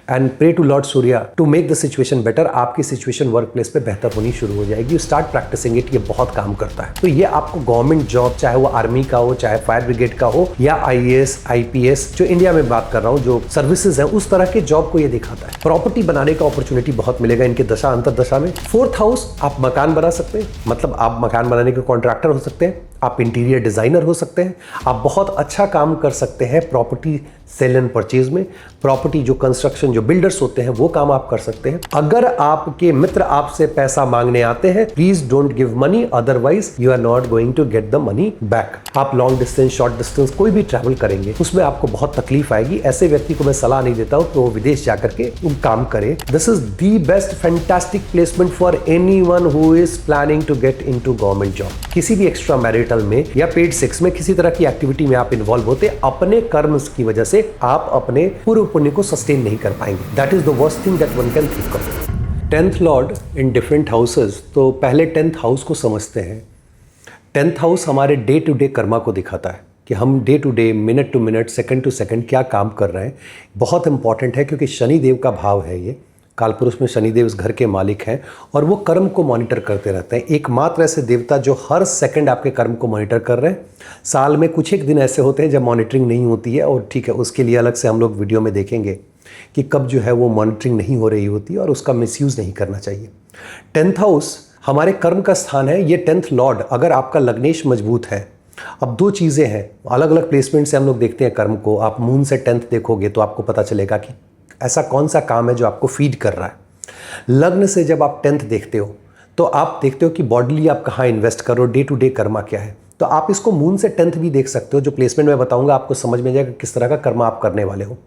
And pray to lord Surya to make the situation better. आपकी situation work place पे बेहतर होनी शुरू हो जाएगी। You start practising it. ये बहुत काम करता है। तो ये आपको गवर्नमेंट जॉब, चाहे वो आर्मी का हो, चाहे फायर ब्रिगेड का हो, या IAS IPS, जो इंडिया में बात कर रहा हूँ, जो सर्विसेज है, उस तरह के जॉब को ये दिखाता है। प्रॉपर्टी बनाने का अपॉर्चुनिटी बहुत मिलेगा इनके दशा अंतर्दशा में। 4th हाउस, आप मकान बना सकते हैं, मतलब आप मकान बनाने के कॉन्ट्रैक्टर हो सकते हैं, आप इंटीरियर डिजाइनर हो सकते हैं, आप बहुत अच्छा काम कर सकते हैं प्रॉपर्टी सेल एंड परचेज में। प्रॉपर्टी जो कंस्ट्रक्शन, जो बिल्डर्स होते हैं, वो काम आप कर सकते हैं। अगर आपके मित्र आपसे पैसा मांगने आते हैं, please don't give money, otherwise you are not going to get the money back. आप लॉन्ग डिस्टेंस, शॉर्ट डिस्टेंस कोई भी ट्रैवल करेंगे, उसमें आपको बहुत तकलीफ आएगी। ऐसे व्यक्ति को मैं सलाह नहीं देता हूं कि वो विदेश जाकर के काम करे। This is the best fantastic placement for anyone who is planning to get into government job. किसी भी एक्स्ट्रा मैरिटल में या पेड सेक्स में, किसी तरह की एक्टिविटी में आप इन्वॉल्व होते, अपने कर्म की वजह से आप अपने पूर्व पुण्य को सस्टेन नहीं कर पाएंगे। That is the worst thing that one can think of. 10th lord in different houses. तो पहले 10th हाउस को समझते हैं। 10th हाउस हमारे डे टू डे कर्मा को दिखाता है कि हम day to day, minute to minute, second to second क्या काम कर रहे हैं। बहुत इंपॉर्टेंट है क्योंकि शनिदेव का भाव है ये। कालपुरुष में शनिदेव इस घर के मालिक हैं और वो कर्म को मॉनिटर करते रहते हैं। एकमात्र ऐसे देवता जो हर सेकंड आपके कर्म को मॉनिटर कर रहे हैं। साल में कुछ एक दिन ऐसे होते हैं जब मॉनिटरिंग नहीं होती है, और ठीक है, उसके लिए अलग से हम लोग वीडियो में देखेंगे कि कब जो है वो मॉनिटरिंग नहीं हो रही होती है और उसका मिसयूज़ नहीं करना चाहिए। 10th हाउस हमारे कर्म का स्थान है। ये 10th लॉर्ड, अगर आपका लग्नेश मजबूत है, अब दो चीज़ें हैं, अलग अलग प्लेसमेंट से हम लोग देखते हैं कर्म को। आप मून से 10th देखोगे तो आपको पता चलेगा कि ऐसा कौन सा काम है जो आपको फीड कर रहा है। लग्न से जब आप 10th देखते हो तो आप देखते हो कि बॉडीली आप कहाँ इन्वेस्ट करो, डे टू डे कर्मा क्या है। तो आप इसको मून से 10th भी देख सकते हो। जो प्लेसमेंट में बताऊंगा आपको समझ में जाएगा किस तरह का कर्मा आप करने वाले हो।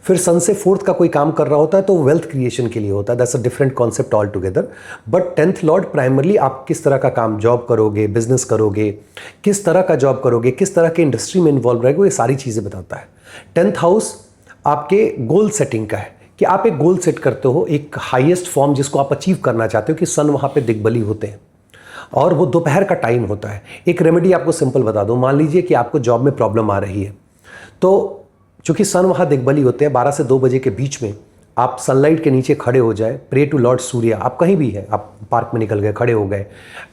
फिर सन से 4th का कोई काम कर रहा होता है तो वेल्थ क्रिएशन के लिए होता है। That's a different concept all together. But 10th Lord primarily आप किस तरह का काम, जॉब करोगे, बिजनेस करोगे, किस तरह का जॉब करोगे, किस तरह के इंडस्ट्री में इन्वॉल्व रहेगा, ये सारी चीज़ें बताता है। 10th हाउस आपके गोल सेटिंग का है कि आप एक गोल सेट करते हो, एक हाईएस्ट फॉर्म जिसको आप अचीव करना चाहते हो, कि सन वहाँ पे दिग्बली होते हैं और वो दोपहर का टाइम होता है। एक रेमेडी आपको सिंपल बता दूं। मान लीजिए कि आपको जॉब में प्रॉब्लम आ रही है, तो चूंकि सन वहाँ दिग्बली होते हैं, 12 से 2 बजे के बीच में आप सनलाइट के नीचे खड़े हो जाए, प्रे टू लॉर्ड सूर्या। आप कहीं भी है, आप पार्क में निकल गए, खड़े हो गए,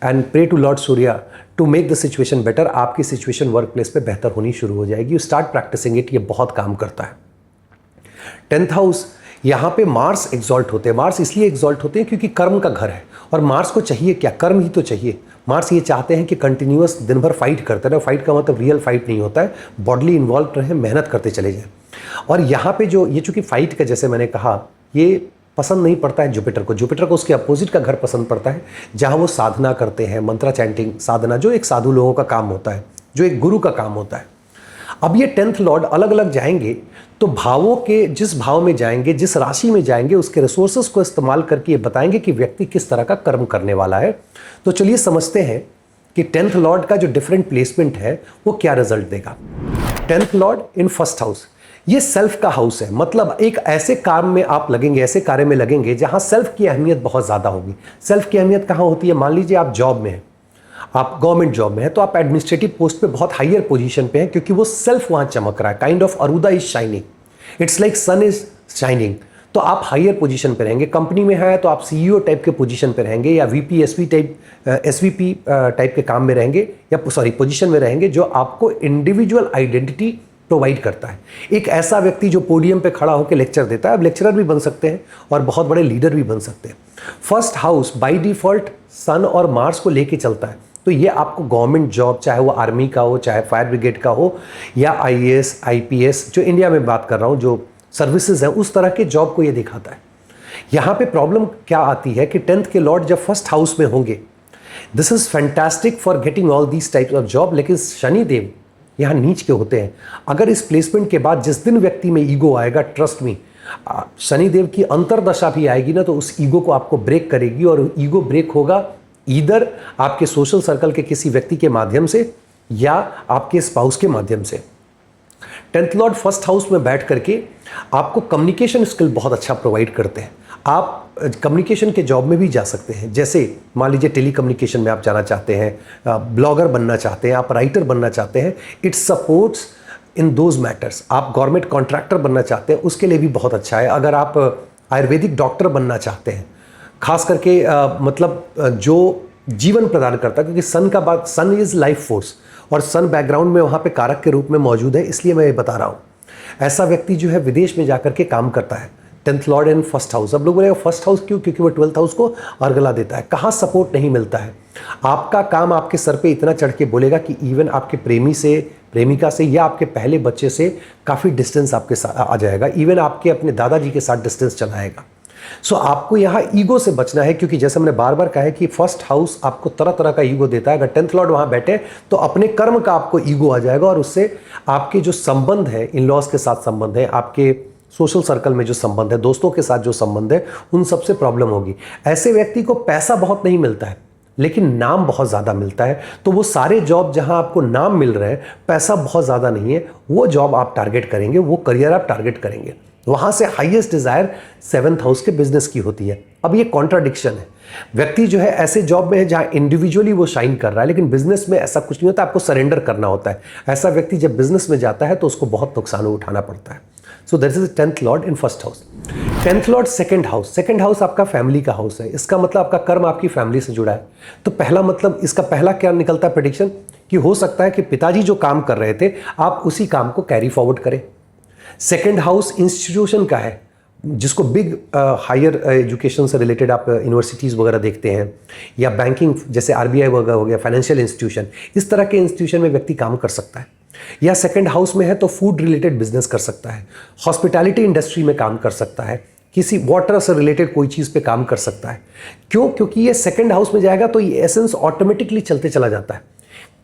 and pray to lord Surya to make the situation better. आपकी सिचुएशन वर्क प्लेस पे बेहतर होनी शुरू हो जाएगी। You start practising it. ये बहुत काम करता है। 10th हाउस, यहाँ पे मार्स एग्जॉल्ट होते हैं। मार्स इसलिए एग्जॉल्ट होते हैं क्योंकि कर्म का घर है, और मार्स को चाहिए क्या? कर्म ही तो चाहिए। मार्स ये चाहते हैं कि कंटिन्यूअस दिन भर फाइट करते रहे। फाइट का मतलब रियल फाइट नहीं होता है, बॉडली इन्वॉल्व रहे, मेहनत करते चले जाएं। और यहाँ पे जो ये चूंकि फाइट का, जैसे मैंने कहा, ये पसंद नहीं पड़ता है जुपिटर को। जुपिटर को उसके अपोजिट का घर पसंद पड़ता है, जहाँ वो साधना करते हैं, मंत्रा चैंटिंग, साधना, जो एक साधु लोगों का काम होता है, जो एक गुरु का काम होता है। अब ये 10th लॉर्ड अलग अलग जाएंगे तो भावों के, जिस भाव में जाएंगे, जिस राशि में जाएंगे, उसके रिसोर्सेज को इस्तेमाल करके ये बताएंगे कि व्यक्ति किस तरह का कर्म करने वाला है। तो चलिए समझते हैं कि 10th लॉर्ड का जो डिफरेंट प्लेसमेंट है वो क्या रिजल्ट देगा। 10th लॉर्ड इन 1st हाउस, ये सेल्फ का हाउस है। मतलब एक ऐसे काम में आप लगेंगे, ऐसे कार्य में लगेंगे जहां सेल्फ की अहमियत बहुत ज़्यादा होगी। सेल्फ की अहमियत कहाँ होती है? मान लीजिए आप जॉब में हैं, आप गवर्नमेंट जॉब में है, तो आप एडमिनिस्ट्रेटिव पोस्ट पे बहुत हायर पोजीशन पे हैं, क्योंकि वो सेल्फ वहां चमक रहा है। Kind of Arudha is shining, it's like sun is shining. तो आप हायर पोजीशन पे रहेंगे। कंपनी में है तो आप सीईओ टाइप के पोजीशन पे रहेंगे, या वीपी एसवीपी टाइप के काम में रहेंगे, या पोजीशन में रहेंगे, जो आपको इंडिविजुअल आइडेंटिटी प्रोवाइड करता है। एक ऐसा व्यक्ति जो पोडियम पे खड़ा होकर लेक्चर देता है, अब लेक्चरर भी बन सकते हैं और बहुत बड़े लीडर भी बन सकते हैं। 1st हाउस बाय डिफॉल्ट सन और मार्स को लेके चलता है। तो ये आपको गवर्नमेंट जॉब, चाहे वो आर्मी का हो, चाहे फायर ब्रिगेड का हो, या IAS IPS, जो इंडिया में बात कर रहा हूँ, जो सर्विसेज हैं, उस तरह के जॉब को ये दिखाता है। यहाँ पे प्रॉब्लम क्या आती है कि 10th के लॉर्ड जब 1st हाउस में होंगे, this is fantastic for getting all these types of job, लेकिन शनिदेव यहाँ नीच के होते हैं। अगर इस प्लेसमेंट के बाद जिस दिन व्यक्ति में ईगो आएगा, ट्रस्ट मी, शनिदेव की अंतरदशा भी आएगी ना, तो उस ईगो को आपको ब्रेक करेगी। और ईगो ब्रेक होगा ईदर आपके सोशल सर्कल के किसी व्यक्ति के माध्यम से या आपके स्पाउस के माध्यम से। 10th लॉर्ड 1st हाउस में बैठ करके आपको कम्युनिकेशन स्किल बहुत अच्छा प्रोवाइड करते हैं। आप कम्युनिकेशन के जॉब में भी जा सकते हैं। जैसे मान लीजिए टेली कम्युनिकेशन में आप जाना चाहते हैं, ब्लॉगर बनना चाहते हैं, आप राइटर बनना चाहते हैं। It supports in those matters. आप गवर्नमेंट कॉन्ट्रैक्टर बनना चाहते हैं उसके लिए भी बहुत अच्छा है। अगर आप आयुर्वेदिक डॉक्टर बनना चाहते हैं, खास करके जो जीवन प्रदान करता है, क्योंकि सन का बात, सन इज लाइफ फोर्स और सन बैकग्राउंड में वहाँ पे कारक के रूप में मौजूद है, इसलिए मैं ये बता रहा हूँ। ऐसा व्यक्ति जो है विदेश में जाकर के काम करता है, 10th lord in first house. अब लोग बोलेंगे फर्स्ट हाउस क्यों? क्योंकि वो 12th हाउस को अर्गला देता है। कहाँ सपोर्ट नहीं मिलता है। आपका काम आपके सर पे इतना चढ़ के बोलेगा कि इवन आपके प्रेमी से, प्रेमिका से या आपके पहले बच्चे से काफ़ी डिस्टेंस आपके साथ आ जाएगा। इवन आपके अपने दादाजी के साथ डिस्टेंस चलाएगा। सो आपको यहाँ ईगो से बचना है, क्योंकि जैसे हमने बार बार कहा है कि फर्स्ट हाउस आपको तरह तरह का ईगो देता है। अगर 10th लॉर्ड वहाँ बैठे तो अपने कर्म का आपको ईगो आ जाएगा और उससे आपके जो संबंध है, इन लॉज के साथ संबंध है, आपके सोशल सर्कल में जो संबंध है, दोस्तों के साथ जो संबंध है, उन सबसे प्रॉब्लम होगी। ऐसे व्यक्ति को पैसा बहुत नहीं मिलता है लेकिन नाम बहुत ज़्यादा मिलता है। तो वो सारे जॉब जहां आपको नाम मिल रहे हैं, पैसा बहुत ज़्यादा नहीं है, वो जॉब आप टारगेट करेंगे, वो करियर आप टारगेट करेंगे। वहां से हाईएस्ट डिजायर 7th हाउस के बिजनेस की होती है। अब ये कॉन्ट्राडिक्शन है। व्यक्ति जो है ऐसे जॉब में है जहां इंडिविजुअली वो शाइन कर रहा है, लेकिन बिजनेस में ऐसा कुछ नहीं होता, आपको सरेंडर करना होता है। ऐसा व्यक्ति जब बिजनेस में जाता है तो उसको बहुत नुकसान उठाना पड़ता है। So that is 10th lord in first house. 10th Lord second house. Second house आपका फैमिली का हाउस है। इसका मतलब आपका कर्म आपकी फैमिली से जुड़ा है। तो पहला मतलब, इसका पहला क्या निकलता है प्रेडिक्शन, कि हो सकता है कि पिताजी जो काम कर रहे थे आप उसी काम को कैरी फॉरवर्ड करें। सेकंड हाउस इंस्टीट्यूशन का है, जिसको बिग हायर एजुकेशन से रिलेटेड आप यूनिवर्सिटीज़ वगैरह देखते हैं, या बैंकिंग जैसे आरबीआई वगैरह हो गया, फाइनेंशियल इंस्टीट्यूशन, इस तरह के इंस्टीट्यूशन में व्यक्ति काम कर सकता है। या सेकंड हाउस में है तो फूड रिलेटेड बिजनेस कर सकता है, हॉस्पिटैलिटी इंडस्ट्री में काम कर सकता है, किसी वाटर से रिलेटेड कोई चीज़ पे काम कर सकता है। क्यों? क्योंकि ये सेकंड हाउस में जाएगा तो ये एसेंस ऑटोमेटिकली चलते चला जाता है।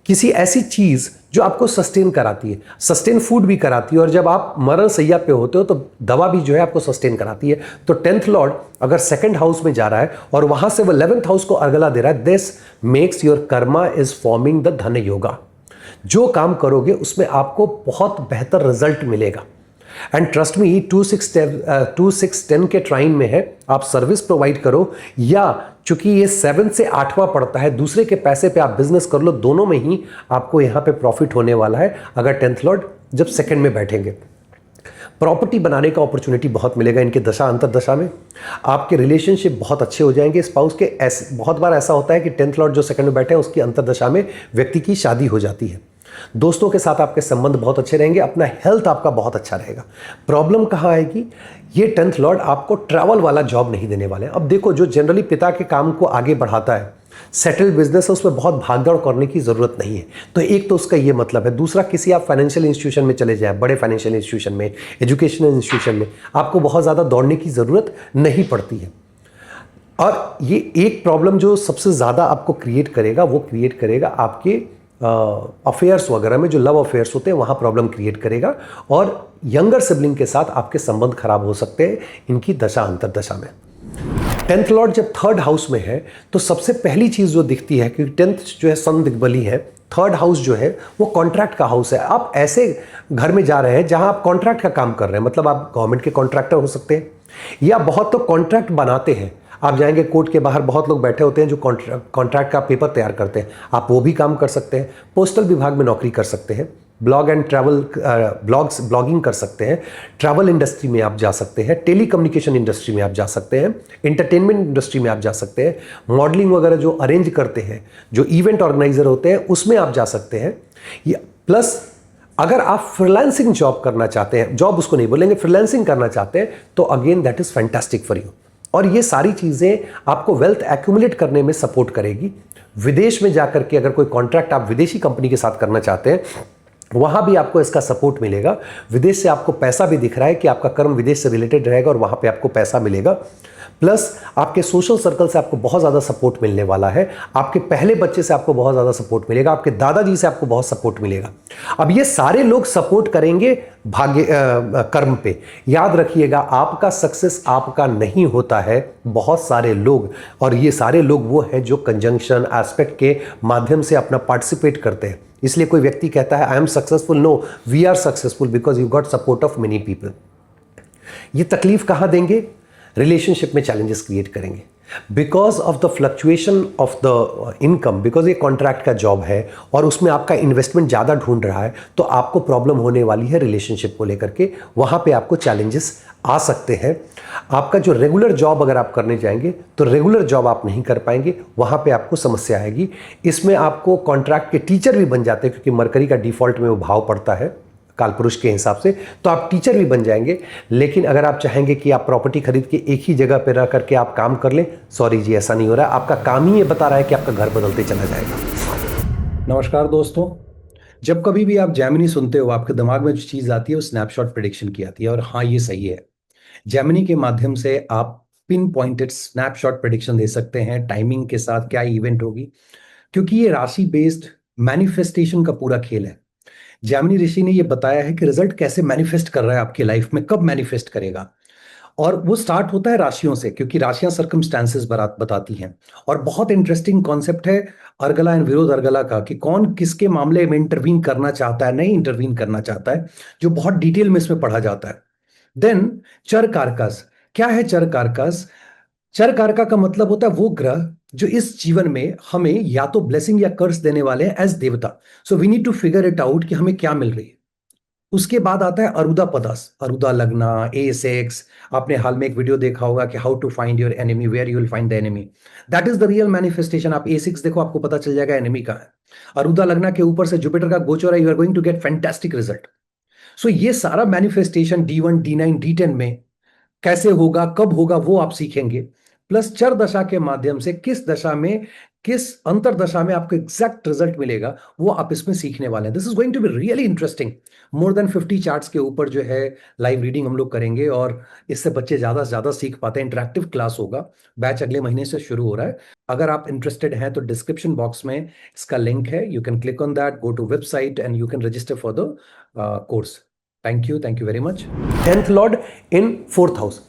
किसी ऐसी चीज़ जो आपको सस्टेन कराती है, सस्टेन फूड भी कराती है, और जब आप मरण सैया पे होते हो तो दवा भी जो है आपको सस्टेन कराती है। तो 10th लॉर्ड अगर सेकंड हाउस में जा रहा है और वहां से वो 11th हाउस को अर्गला दे रहा है, this makes your Karma is forming the धन योगा। जो काम करोगे उसमें आपको बहुत बेहतर रिजल्ट मिलेगा। एंड ट्रस्ट मी, 2 6 10 के ट्राइन में है, आप सर्विस प्रोवाइड करो या चूंकि ये 7 से 8वां पड़ता है, दूसरे के पैसे पे आप बिजनेस कर लो, दोनों में ही आपको यहाँ पे प्रॉफिट होने वाला है। अगर 10th लॉर्ड जब सेकंड में बैठेंगे, प्रॉपर्टी बनाने का अपॉर्चुनिटी बहुत मिलेगा इनके दशा अंतर्दशा में। आपके रिलेशनशिप बहुत अच्छे हो जाएंगे स्पाउस के। ऐसे बहुत बार ऐसा होता है कि 10th लॉर्ड जो सेकंड में बैठे हैं उसकी अंतर्दशा में व्यक्ति की शादी हो जाती है। दोस्तों के साथ आपके संबंध बहुत अच्छे रहेंगे, अपना हेल्थ आपका बहुत अच्छा रहेगा। प्रॉब्लम कहाँ आएगी? ये 10th लॉर्ड आपको ट्रैवल वाला जॉब नहीं देने वाले हैं। अब देखो, जो जनरली पिता के काम को आगे बढ़ाता है, सेटल्ड बिजनेस है, उसमें बहुत भागदौड़ करने की जरूरत नहीं है। तो एक तो उसका ये मतलब है। दूसरा, किसी आप फाइनेंशियल इंस्टीट्यूशन में चले जाएं, बड़े फाइनेंशियल इंस्टीट्यूशन में, एजुकेशनल इंस्टीट्यूशन में, आपको बहुत ज़्यादा दौड़ने की ज़रूरत नहीं पड़ती है। और ये एक प्रॉब्लम जो सबसे ज़्यादा आपको क्रिएट करेगा, वो क्रिएट करेगा आपके अफेयर्स वगैरह में, जो लव अफेयर्स होते हैं वहाँ प्रॉब्लम क्रिएट करेगा, और यंगर सिबलिंग के साथ आपके संबंध खराब हो सकते हैं इनकी दशा अंतर्दशा में। 10th लॉर्ड जब थर्ड हाउस में है तो सबसे पहली चीज़ जो दिखती है, क्योंकि 10th जो है सन दिग्बली है, थर्ड हाउस जो है वो कॉन्ट्रैक्ट का हाउस है। आप ऐसे घर में जा रहे हैं जहां आप कॉन्ट्रैक्ट का काम कर रहे हैं, मतलब आप गवर्नमेंट के कॉन्ट्रैक्टर हो सकते हैं, या बहुत लोग कॉन्ट्रैक्ट बनाते हैं। आप जाएंगे कोर्ट के बाहर, बहुत लोग बैठे होते हैं जो कॉन्ट्रैक्ट का पेपर तैयार करते हैं, आप वो भी काम कर सकते हैं। पोस्टल विभाग में नौकरी कर सकते हैं, ब्लॉग एंड ट्रैवल ब्लॉगिंग कर सकते हैं, ट्रैवल इंडस्ट्री में आप जा सकते हैं, टेली कम्युनिकेशन इंडस्ट्री में आप जा सकते हैं, एंटरटेनमेंट इंडस्ट्री में आप जा सकते हैं, मॉडलिंग वगैरह जो अरेंज करते हैं, जो इवेंट ऑर्गेनाइजर होते हैं, उसमें आप जा सकते हैं। प्लस अगर आप फ्रीलांसिंग जॉब करना चाहते हैं, जॉब उसको नहीं बोलेंगे, फ्रीलांसिंग करना चाहते हैं, तो again that is fantastic for you. और ये सारी चीज़ें आपको वेल्थ एक्यूमुलेट करने में सपोर्ट करेगी। विदेश में जाकर के अगर कोई कॉन्ट्रैक्ट आप विदेशी कंपनी के साथ करना चाहते हैं, वहाँ भी आपको इसका सपोर्ट मिलेगा। विदेश से आपको पैसा भी दिख रहा है कि आपका कर्म विदेश से रिलेटेड रहेगा और वहाँ पे आपको पैसा मिलेगा। प्लस आपके सोशल सर्कल से आपको बहुत ज़्यादा सपोर्ट मिलने वाला है, आपके पहले बच्चे से आपको बहुत ज़्यादा सपोर्ट मिलेगा, आपके दादाजी से आपको बहुत सपोर्ट मिलेगा। अब ये सारे लोग सपोर्ट करेंगे भाग्य कर्म पे। याद रखिएगा, आपका सक्सेस आपका नहीं होता है, बहुत सारे लोग, और ये सारे लोग वो हैं जो कंजंक्शन एस्पेक्ट के माध्यम से अपना पार्टिसिपेट करते हैं। इसलिए कोई व्यक्ति कहता है I am successful, no, we are successful because you got support of many people. ये तकलीफ कहाँ देंगे? रिलेशनशिप में चैलेंजेस क्रिएट करेंगे। Because of the fluctuation of the income, because ये कॉन्ट्रैक्ट का जॉब है और उसमें आपका इन्वेस्टमेंट ज़्यादा ढूंढ रहा है, तो आपको प्रॉब्लम होने वाली है रिलेशनशिप को लेकर के। वहाँ पे आपको चैलेंजेस आ सकते हैं। आपका जो रेगुलर जॉब अगर आप करने जाएंगे तो रेगुलर जॉब आप नहीं कर पाएंगे, वहाँ पे आपको समस्या आएगी। इसमें आपको कॉन्ट्रैक्ट के टीचर भी बन जाते हैं, क्योंकि मरकरी का डिफॉल्ट में वो भाव पड़ता है कालपुरुष के हिसाब से, तो आप टीचर भी बन जाएंगे। लेकिन अगर आप चाहेंगे कि आप प्रॉपर्टी खरीद के एक ही जगह पर रह करके आप काम कर लें, सॉरी जी, ऐसा नहीं हो रहा है। आपका काम ही ये बता रहा है कि आपका घर बदलते चला जाएगा। नमस्कार दोस्तों, जब कभी भी आप जेमिनी सुनते हो, आपके दिमाग में जो चीज़ आती है वो स्नैपशॉट प्रेडिक्शन की आती है। और हाँ, ये सही है। जेमिनी के माध्यम से आप पिन पॉइंटेड स्नैपशॉट प्रेडिक्शन दे सकते हैं, टाइमिंग के साथ क्या इवेंट होगी, क्योंकि ये राशि बेस्ड मैनिफेस्टेशन का पूरा खेल है। जैमिनी ऋषि ने यह बताया है कि रिजल्ट कैसे मैनिफेस्ट कर रहा है आपकी लाइफ में, कब मैनिफेस्ट करेगा। और वो स्टार्ट होता है राशियों से, क्योंकि राशियां सर्कमस्टांसेस बताती हैं। और बहुत इंटरेस्टिंग कॉन्सेप्ट है अर्गला एंड विरोध अर्गला का, कि कौन किसके मामले में इंटरवीन करना चाहता है, नहीं इंटरवीन करना चाहता है, जो बहुत डिटेल में इसमें पढ़ा जाता है। देन चर कारकस, क्या है चर कारकस? चर कारका का मतलब होता है वो ग्रह जो इस जीवन में हमें या तो ब्लेसिंग या कर्स देने वाले हैं एज देवता। So we need to figure it out कि हमें क्या मिल रही है। उसके बाद आता है अरुदा पदस, अरुदा लगना, ए6। आपने हाल में एक वीडियो देखा होगा कि how to find your enemy, where you will find the enemy. That is the real manifestation. आप ए6 देखो, आपको पता चल जाएगा एनिमी का है। अरुदा लगना के ऊपर से जुपिटर का गोचर है, you are going to get fantastic result. So ये सारा मैनिफेस्टेशन D1 D9 D10 में कैसे होगा, कब होगा, वो आप सीखेंगे। प्लस चर दशा के माध्यम से किस दशा में, किस अंतर दशा में आपको एग्जैक्ट रिजल्ट मिलेगा, वो आप इसमें सीखने वाले हैं। This is going to be really interesting. More than 50 charts के ऊपर जो है लाइव रीडिंग हम लोग करेंगे, और इससे बच्चे ज्यादा से ज्यादा सीख पाते हैं। इंटरेक्टिव क्लास होगा, बैच अगले महीने से शुरू हो रहा है। अगर आप इंटरेस्टेड हैं तो डिस्क्रिप्शन बॉक्स में इसका लिंक है, you can click on that, go to website and you can register for the course. Thank you very much. 10th lord in 4th house.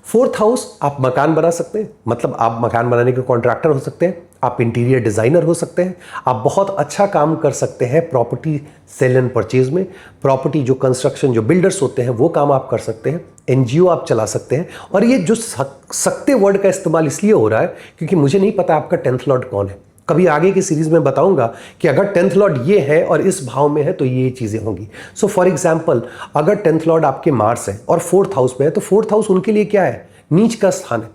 4th house, आप मकान बना सकते हैं, मतलब आप मकान बनाने के कॉन्ट्रैक्टर हो सकते हैं, आप इंटीरियर डिजाइनर हो सकते हैं, आप बहुत अच्छा काम कर सकते हैं प्रॉपर्टी सेल एंड परचेज में। प्रॉपर्टी जो कंस्ट्रक्शन, जो बिल्डर्स होते हैं, वो काम आप कर सकते हैं। एनजीओ आप चला सकते हैं। और ये जो सकते वर्ड का इस्तेमाल इसलिए हो रहा है क्योंकि मुझे नहीं पता आपका 10th लॉर्ड कौन है। कभी आगे की सीरीज में बताऊंगा कि अगर 10th लॉर्ड ये है और इस भाव में है तो ये चीजें होंगी। सो फॉर एग्जांपल, अगर 10th लॉर्ड आपके मार्स है और 4th हाउस में है, तो 4th हाउस उनके लिए क्या है? नीच का स्थान है।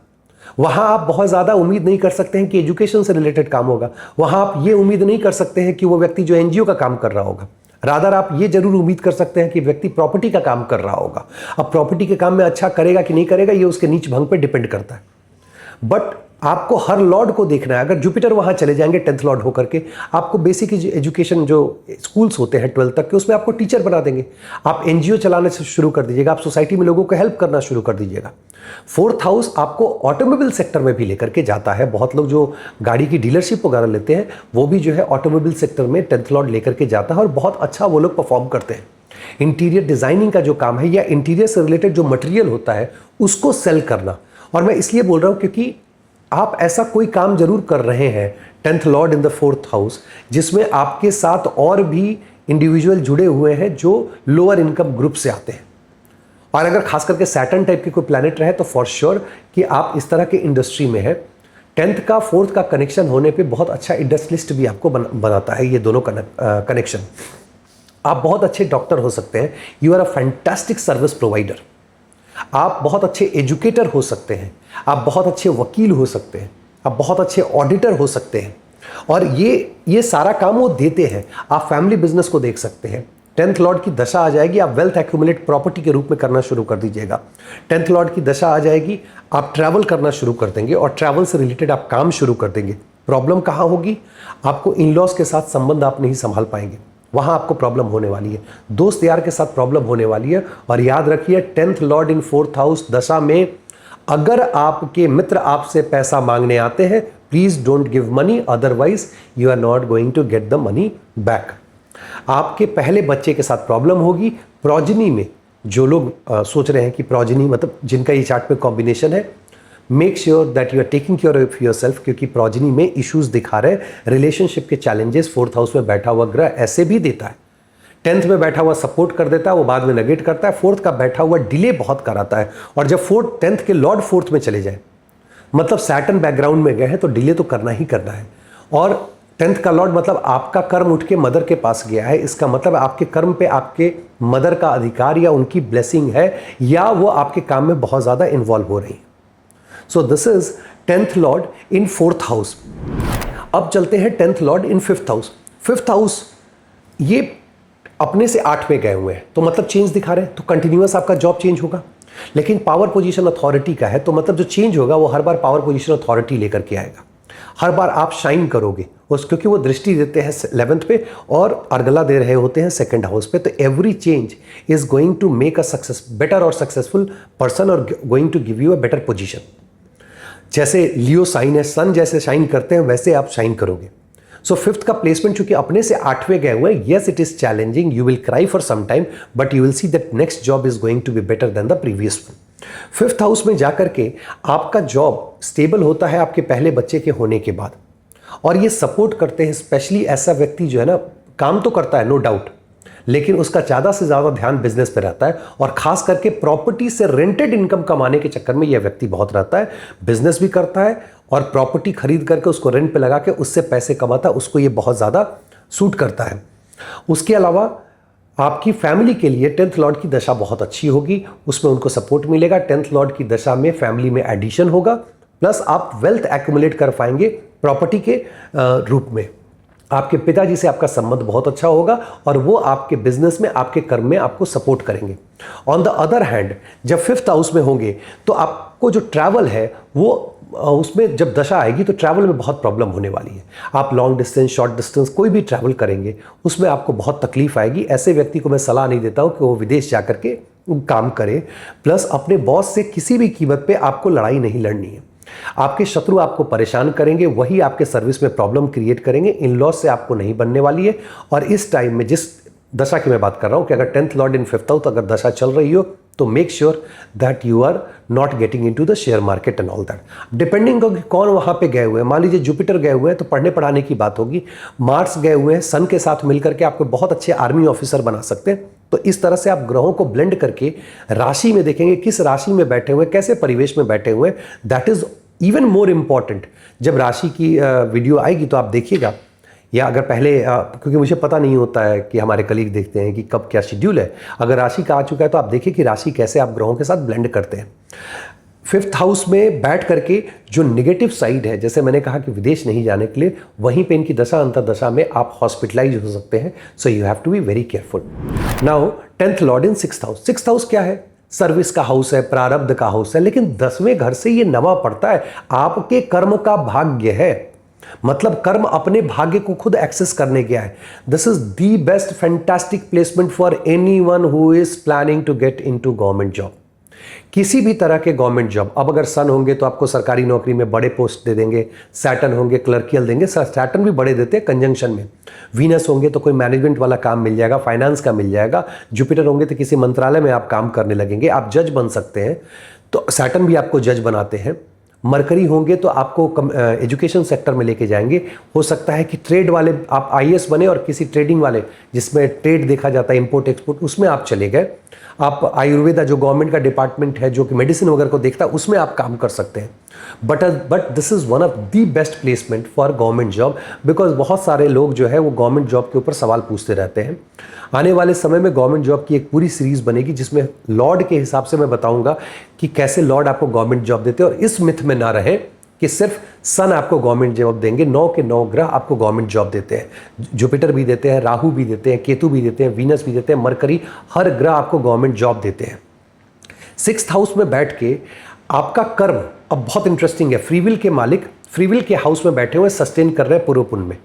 वहां आप बहुत ज्यादा उम्मीद नहीं कर सकते हैं कि एजुकेशन से रिलेटेड काम होगा। वहां आप ये उम्मीद नहीं कर सकते हैं कि वो व्यक्ति जो एनजीओ का काम कर रहा होगा। रादर आप ये जरूर उम्मीद कर सकते हैं कि व्यक्ति प्रॉपर्टी का काम कर रहा होगा। अब प्रॉपर्टी के काम में अच्छा करेगा कि नहीं करेगा, ये उसके नीच भंग पर डिपेंड करता है। बट आपको हर लॉर्ड को देखना है। अगर जुपिटर वहां चले जाएंगे 10th लॉर्ड होकर के, आपको बेसिक एजुकेशन जो स्कूल्स होते हैं 12th तक के, उसमें आपको टीचर बना देंगे। आप एनजीओ चलाने से शुरू कर दीजिएगा, आप सोसाइटी में लोगों को हेल्प करना शुरू कर दीजिएगा। 4th हाउस आपको ऑटोमोबाइल सेक्टर में भी लेकर के जाता है। बहुत लोग जो गाड़ी की डीलरशिप वगैरह लेते हैं, वो भी जो है ऑटोमोबाइल सेक्टर में 10th लॉर्ड लेकर के जाता है, और बहुत अच्छा वो लोग परफॉर्म करते हैं। इंटीरियर डिजाइनिंग का जो काम है, या इंटीरियर से रिलेटेड जो मटेरियल होता है उसको सेल करना। और मैं इसलिए बोल रहा हूं क्योंकि आप ऐसा कोई काम जरूर कर रहे हैं 10th lord in the 4th house, जिसमें आपके साथ और भी इंडिविजुअल जुड़े हुए हैं जो लोअर इनकम ग्रुप से आते हैं। और अगर खास करके सैटर्न टाइप के कोई प्लैनेट रहे तो फॉर श्योर कि आप इस तरह के इंडस्ट्री में है। 10th का 4th का कनेक्शन होने पे बहुत अच्छा इंडस्ट्रियलिस्ट भी आपको बनाता है, ये दोनों कनेक्शन। आप बहुत अच्छे डॉक्टर हो सकते हैं, you are a fantastic service provider. आप बहुत अच्छे एजुकेटर हो सकते हैं, आप बहुत अच्छे वकील हो सकते हैं, आप बहुत अच्छे ऑडिटर हो सकते हैं। और ये सारा काम वो देते हैं। आप फैमिली बिजनेस को देख सकते हैं। 10th लॉर्ड की दशा आ जाएगी, आप वेल्थ एक्यूमुलेट प्रॉपर्टी के रूप में करना शुरू कर दीजिएगा। 10th लॉर्ड की दशा आ जाएगी, आप ट्रैवल करना शुरू कर देंगे, और ट्रैवल से रिलेटेड आप काम शुरू कर देंगे। प्रॉब्लम कहाँ होगी? आपको इन लॉज के साथ संबंध आप नहीं संभाल पाएंगे, वहां आपको प्रॉब्लम होने वाली है। दोस्त यार के साथ प्रॉब्लम होने वाली है। और याद रखिए, 10th lord in 4th house दशा में अगर आपके मित्र आपसे पैसा मांगने आते हैं, please don't give money, otherwise you are not going to get the money back. आपके पहले बच्चे के साथ प्रॉब्लम होगी। प्रोजनी में जो लोग सोच रहे हैं कि प्रोजनी मतलब जिनका ये चार्ट में कॉम्बिनेशन है, make sure that you are taking care of your self, क्योंकि प्रोजनी में इश्यूज दिखा रहे हैं। रिलेशनशिप के चैलेंजेस 4th हाउस में बैठा हुआ ग्रह ऐसे भी देता है। 10th में बैठा हुआ सपोर्ट कर देता है, वो बाद में नेगेट करता है। 4th का बैठा हुआ डिले बहुत कराता है। और जब 10th के लॉर्ड 4th में चले जाए, मतलब सैटर्न बैकग्राउंड में गए हैं तो डिले तो करना ही करना है। और 10th का लॉर्ड मतलब आपका कर्म उठ के मदर के पास गया है, इसका मतलब आपके कर्म पे आपके मदर का अधिकार या उनकी ब्लेसिंग है, या वो आपके काम में बहुत ज़्यादा इन्वॉल्व हो रही है। So this is 10th lord in 4th house. अब चलते हैं 10th लॉर्ड इन 5th हाउस। 5th हाउस ये अपने से 8 में गए हुए हैं, तो मतलब चेंज दिखा रहे हैं, तो कंटिन्यूअस आपका जॉब चेंज होगा। लेकिन पावर पोजीशन अथॉरिटी का है, तो मतलब जो चेंज होगा वो हर बार पावर पोजीशन अथॉरिटी लेकर के आएगा। हर बार आप शाइन करोगे क्योंकि वो दृष्टि देते हैं 11th पे और अर्गला दे रहे होते हैं 2nd हाउस पे। तो every change is going to make a success better और सक्सेसफुल पर्सन और going to give you a better position. जैसे लियो साइन है, सन जैसे शाइन करते हैं वैसे आप शाइन करोगे। सो 5th का प्लेसमेंट चूंकि अपने से 8वें गए हुए हैं, yes it is challenging, you will cry for some time, but you will see that next job is going to be better than the previous one. 5th house में जाकर के आपका जॉब स्टेबल होता है आपके पहले बच्चे के होने के बाद, और ये सपोर्ट करते हैं स्पेशली ऐसा व्यक्ति जो है ना, काम तो करता है नो डाउट, लेकिन उसका ज़्यादा से ज़्यादा ध्यान बिजनेस पे रहता है, और खास करके प्रॉपर्टी से रेंटेड इनकम कमाने के चक्कर में यह व्यक्ति बहुत रहता है। बिजनेस भी करता है और प्रॉपर्टी खरीद करके उसको रेंट पे लगा के उससे पैसे कमाता है, उसको ये बहुत ज़्यादा सूट करता है। उसके अलावा आपकी फैमिली के लिए 10th लॉर्ड की दशा बहुत अच्छी होगी, उसमें उनको सपोर्ट मिलेगा। 10th लॉर्ड की दशा में फैमिली में एडिशन होगा, प्लस आप वेल्थ एक्यूमुलेट कर पाएंगे प्रॉपर्टी के रूप में। आपके पिताजी से आपका संबंध बहुत अच्छा होगा और वो आपके बिजनेस में, आपके कर्म में आपको सपोर्ट करेंगे। ऑन द अदर हैंड जब 5th हाउस में होंगे तो आपको जो ट्रैवल है वो उसमें जब दशा आएगी तो ट्रैवल में बहुत प्रॉब्लम होने वाली है। आप लॉन्ग डिस्टेंस, शॉर्ट डिस्टेंस कोई भी ट्रैवल करेंगे उसमें आपको बहुत तकलीफ आएगी। ऐसे व्यक्ति को मैं सलाह नहीं देता हूँ कि वो विदेश जाकर के काम करे। प्लस अपने बॉस से किसी भी कीमत पे आपको लड़ाई नहीं लड़नी है। आपके शत्रु आपको परेशान करेंगे, वही आपके सर्विस में प्रॉब्लम क्रिएट करेंगे। इन लॉस से आपको नहीं बनने वाली है। और इस टाइम में जिस दशा की मैं बात कर रहा हूं कि अगर 10th लॉर्ड इन 5th हाउस अगर दशा चल रही हो तो make sure that you are not getting into the share market and all that. Depending हो कि कौन वहां पे गए हुए हैं। मान लीजिए जुपिटर गए हुए हैं तो पढ़ने पढ़ाने की बात होगी। मार्स गए हुए हैं, सन के साथ मिलकर के आपको बहुत अच्छे आर्मी ऑफिसर बना सकते हैं। तो इस तरह से आप ग्रहों को ब्लेंड करके राशि में देखेंगे किस राशि में बैठे हुए, कैसे परिवेश में बैठे हुए। That is even more important. जब राशि की वीडियो आएगी तो आप देखिएगा, या अगर पहले क्योंकि मुझे पता नहीं होता है कि हमारे कलीग देखते हैं कि कब क्या शेड्यूल है, अगर राशि का आ चुका है तो आप देखिए कि राशि कैसे आप ग्रहों के साथ ब्लेंड करते हैं। 5th हाउस में बैठ करके जो नेगेटिव साइड है, जैसे मैंने कहा कि विदेश नहीं जाने के लिए, वहीं पे इनकी दशा अंतर्दशा में आप हॉस्पिटलाइज हो सकते हैं। So you have to be very careful. Now 10th lord in 6th house. 6th house क्या है? सर्विस का हाउस है, प्रारब्ध का हाउस है, लेकिन 10वें घर से ये नवा पड़ता है, आपके कर्म का भाग्य है। मतलब कर्म अपने भाग्य को खुद एक्सेस करने गया है। This is the best fantastic placement for anyone who is planning to get into government job. किसी भी तरह के गवर्नमेंट जॉब। अब अगर सन होंगे तो आपको सरकारी नौकरी में बड़े पोस्ट दे देंगे, सैटर्न होंगे क्लर्कियल देंगे, सैटर्न भी बड़े देते हैं कंजंक्शन में। वीनस होंगे तो कोई मैनेजमेंट वाला काम मिल जाएगा, फाइनेंस का मिल जाएगा। जुपिटर होंगे तो किसी मंत्रालय में आप काम करने लगेंगे, आप जज बन सकते हैं, तो सैटर्न भी आपको जज बनाते हैं। मरकरी होंगे तो आपको एजुकेशन सेक्टर में लेके जाएंगे। हो सकता है कि ट्रेड वाले आप आईएएस बने और किसी ट्रेडिंग वाले जिसमें ट्रेड देखा जाता है, इंपोर्ट एक्सपोर्ट, उसमें आप चले गए। आप आयुर्वेदा जो गवर्नमेंट का डिपार्टमेंट है जो कि मेडिसिन वगैरह को देखता है, उसमें आप काम कर सकते हैं। But this is one of the best placement for government job, because बहुत सारे लोग जो है वो गवर्नमेंट जॉब के ऊपर सवाल पूछते रहते हैं। आने वाले समय में गवर्नमेंट जॉब की एक पूरी सीरीज बनेगी जिसमें लॉर्ड के हिसाब से मैं बताऊंगा कि कैसे लॉर्ड आपको गवर्नमेंट जॉब देते हैं। और इस मिथ में ना रहे कि सिर्फ सन आपको गवर्नमेंट जॉब देंगे। 9 के 9 ग्रह आपको गवर्नमेंट जॉब देते हैं। जुपिटर भी देते हैं, राहु भी देते हैं, केतु भी देते हैं, वीनस भी देते हैं, मरकरी, हर ग्रह आपको गवर्नमेंट जॉब देते हैं। 6th हाउस में बैठ के आपका कर्म अब बहुत इंटरेस्टिंग है। फ्री विल के मालिक फ्री विल के हाउस में बैठे हुए सस्टेन कर रहे हैं पूर्व पुण्य में।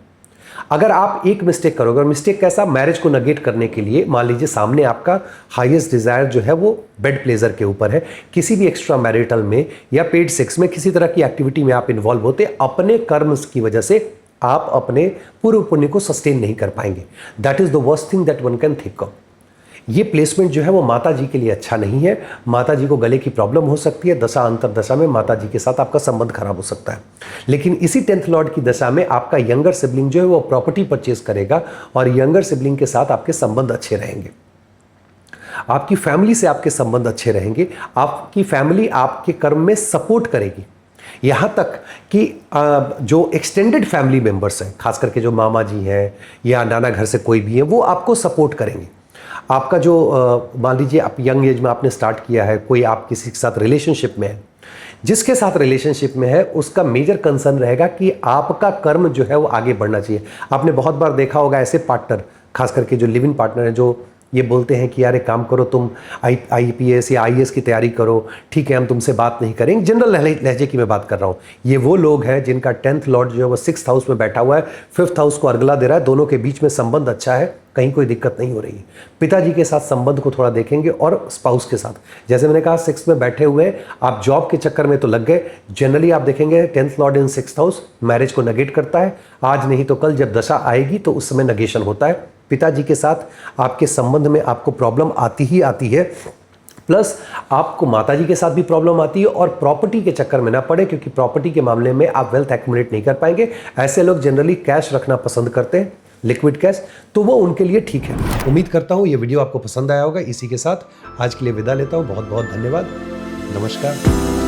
अगर आप एक मिस्टेक करोगे, और मिस्टेक कैसा, मैरिज को नेगेट करने के लिए, मान लीजिए सामने आपका हाईएस्ट डिजायर जो है वो बेड प्लेजर के ऊपर है, किसी भी एक्स्ट्रा मैरिटल में या पेड सेक्स में किसी तरह की एक्टिविटी में आप इन्वॉल्व होते, अपने कर्म की वजह से आप अपने पूर्व पुण्य को सस्टेन नहीं कर पाएंगे। That is the worst thing that one can think of. ये प्लेसमेंट जो है वो माता जी के लिए अच्छा नहीं है। माता जी को गले की प्रॉब्लम हो सकती है। दशा अंतर दशा में माता जी के साथ आपका संबंध खराब हो सकता है। लेकिन इसी 10th लॉर्ड की दशा में आपका यंगर सिबलिंग जो है वो प्रॉपर्टी परचेज करेगा और यंगर सिबलिंग के साथ आपके संबंध अच्छे रहेंगे। आपकी फैमिली से आपके संबंध अच्छे रहेंगे। आपकी फैमिली आपके कर्म में सपोर्ट करेगी। यहाँ तक कि जो एक्सटेंडेड फैमिली मेम्बर्स हैं, खास करके जो मामा जी हैं या नाना घर से कोई भी है, वो आपको सपोर्ट करेंगे। आपका जो मान लीजिए आप यंग एज में आपने स्टार्ट किया है, कोई आप किसी के साथ रिलेशनशिप में है, जिसके साथ रिलेशनशिप में है उसका मेजर कंसर्न रहेगा कि आपका कर्म जो है वो आगे बढ़ना चाहिए। आपने बहुत बार देखा होगा ऐसे पार्टनर, खास करके जो लिव इन पार्टनर है, जो ये बोलते हैं कि यार एक काम करो, तुम IPS या IAS की तैयारी करो, ठीक है हम तुमसे बात नहीं करेंगे। जनरल लहजे की मैं बात कर रहा हूँ। ये वो लोग हैं जिनका 10th लॉर्ड जो है वो 6th हाउस में बैठा हुआ है, 5th हाउस को अर्गला दे रहा है, दोनों के बीच में संबंध अच्छा है, कहीं कोई दिक्कत नहीं हो रही है। पिताजी के साथ संबंध को थोड़ा देखेंगे और स्पाउस के साथ, जैसे मैंने कहा 6th में बैठे हुए आप जॉब के चक्कर में तो लग गए। जनरली आप देखेंगे 10th lord in 6th house marriage को नेगेट करता है। आज नहीं तो कल जब दशा आएगी तो उस समय नेगेशन होता है। पिताजी के साथ आपके संबंध में आपको प्रॉब्लम आती ही आती है, प्लस आपको माताजी के साथ भी प्रॉब्लम आती है। और प्रॉपर्टी के चक्कर में ना पड़े, क्योंकि प्रॉपर्टी के मामले में आप वेल्थ एक्युमुलेट नहीं कर पाएंगे। ऐसे लोग जनरली कैश रखना पसंद करते हैं, लिक्विड कैश, तो वो उनके लिए ठीक है। उम्मीद करता हूँ ये वीडियो आपको पसंद आया होगा। इसी के साथ आज के लिए विदा लेता हूँ। बहुत बहुत धन्यवाद। नमस्कार।